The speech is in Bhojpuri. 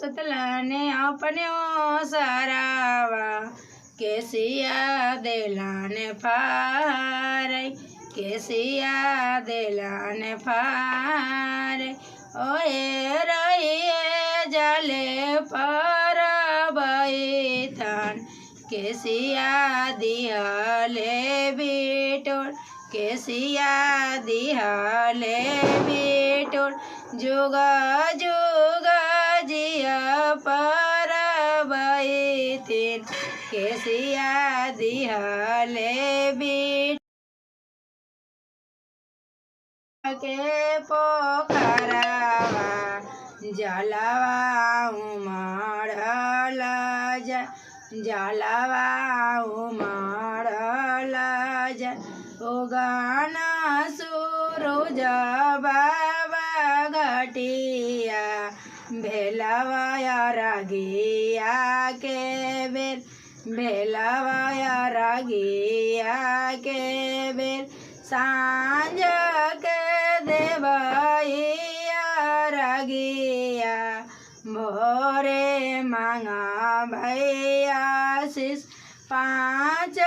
सुतला ने अपने सरावा केसिया देला ने फारे केसिया देला ने फारे ओए रहिए जले पर बैठन केसिया दिहले बिटोर केसिया दिहले बिटोर जुग जुग जिया पर बैठिन केसिया दिहले बिटोर के पोखरावा जलवा उमड़ल जलवा उमड़ल उगन सूरज बाबा घटिया भेलवा रगिया के बेर भेलवा रगिया के बेर सांझ के देवैया रगिया भोरे मांगा भैया शिष 5